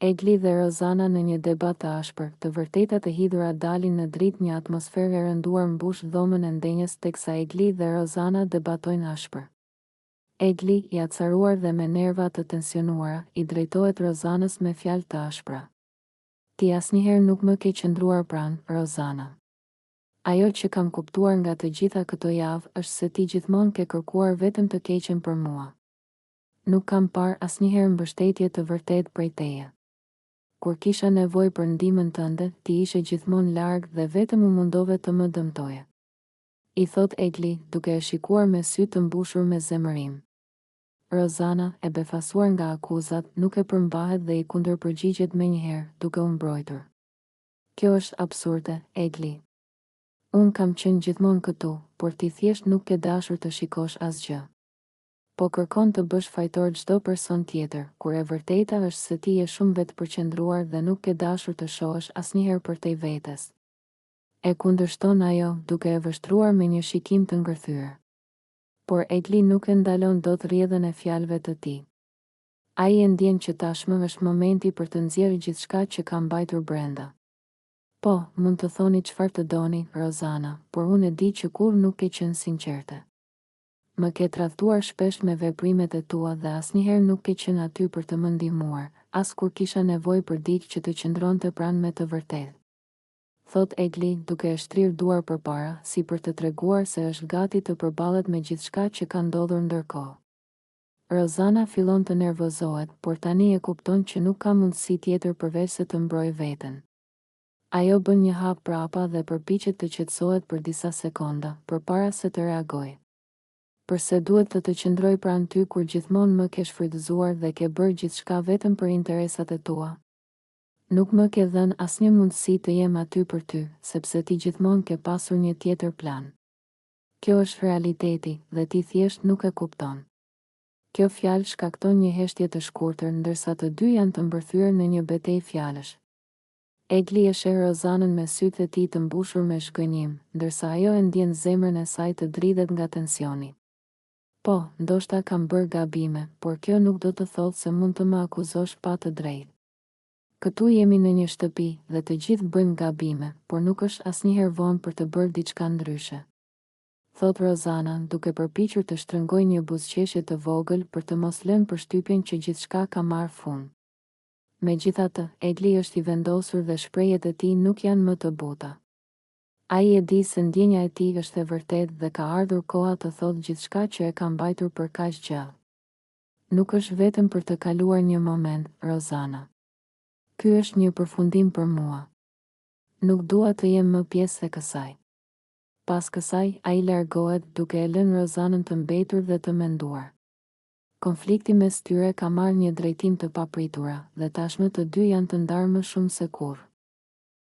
Egli dhe Rozana në një debat të ashpër, të vërtetat e hidhura dalin në dritë, një atmosferë e rënduar mbush dhomën e ndenjës teksa Egli dhe Rozana debatojnë ashpër. Egli, i acaruar dhe me nerva të tensionuara, i drejtohet Rozanës me fjalë të ashpra. Ti asnjëherë nuk më ke qëndruar pranë, Rozana. Ajo që kam kuptuar nga të gjitha këto javë është se ti gjithmonë ke kërkuar vetëm të keqen për mua. Nuk kam parë asnjëherë mbështetje të vërtetë prej teje. Kur kisha nevojë për ndihmën tënde, ti ishe gjithmonë larg dhe vetëm u mundove të më dëmtoje. I thot Egli, duke e shikuar me sy të mbushur me zemërim. Rozana, e befasuar nga akuzat, nuk e përmbahet dhe i kundërpërgjigjet menjëherë, duke u mbrojtur. Kjo është absurde, Egli. Unë kam qenë gjithmonë këtu, por ti thjesht nuk ke dashur të shikosh asgjë. Po kërkon të bësh fajtor çdo person tjetër, kur e vërteta është se ti je shumë vetëpërqendruar dhe nuk ke dashur të shohësh asnjëherë përtej vetes. E kundërshton ajo, duke e vështruar me një shikim të ngërthyer. Por Egli nuk e ndalon dot rrjedhën e fjalëve të tij. Ai e ndjen që tashmë është momenti për të nxjerrë gjithçka që ka mbajtur brenda. Po, mund të thoni çfarë të doni, Rozana, por unë e di që kur nuk ke qenë sinqerte. Më ke tradhtuar shpesh me veprimet e tua dhe asnjëherë nuk ke qenë aty për të më ndihmuar, as kur kisha nevojë për diçka që të qëndronte pranë me të vërtetë. Thot Egli, duke e shtrirë duar përpara, si për të treguar se është gati të përballet me gjithçka që ka ndodhur ndërkohë. Rozana fillon të nervozohet, por tani e kupton që nuk ka mundësi tjetër përveç se të mbrojë veten. Ajo bën një hap prapa dhe përpiqet të qetësohet për disa sekonda, përpara se të reagojë. Përse duhet të qëndroj pranë ty kur gjithmonë më ke shfrytëzuar dhe ke bërë gjithçka vetëm për interesat e tua? Nuk më ke dhënë asnjë mundësi të jem aty për ty, sepse ti gjithmonë ke pasur një tjetër plan. Kjo është realiteti dhe ti thjesht nuk e kupton. Kjo fjalë shkakton një heshtje të shkurtër, ndërsa të dy janë të mbërthyer në një betejë fjalësh. Egli e sheh Rozanën me sytë e tij të mbushur me shgënjim, ndërsa ajo e ndjen zemrën e saj të dridhet nga tensioni. Po, ndoshta kam bërë gabime, por kjo nuk do të thotë se mund të më akuzosh pa të drejtë. Këtu jemi në një shtëpi dhe të gjithë bëjmë gabime, por nuk është asnjëherë vonë për të bërë diçka ndryshe. Thot Rozana, duke përpiqur të shtrëngojë një buzëqeshje të vogël për të mos lënë përshtypjen që gjithçka ka marrë fund. Megjithatë, Egli është i vendosur dhe shprehjet e tij nuk janë më të buta. Ai e di se ndjenja e tij është e vërtetë dhe ka ardhur koha të thotë gjithçka që e ka mbajtur për kaq gjallë. Nuk është vetëm për të kaluar një moment, Rozana. Ky është një përfundim për mua. Nuk dua të jem më pjesë e kësaj. Pas kësaj, ai largohet duke e lënë Rozanën të mbetur dhe të menduar. Konflikti mes tyre ka marrë një drejtim të papritura dhe tashmë të dy janë të ndarë më shumë se kurrë.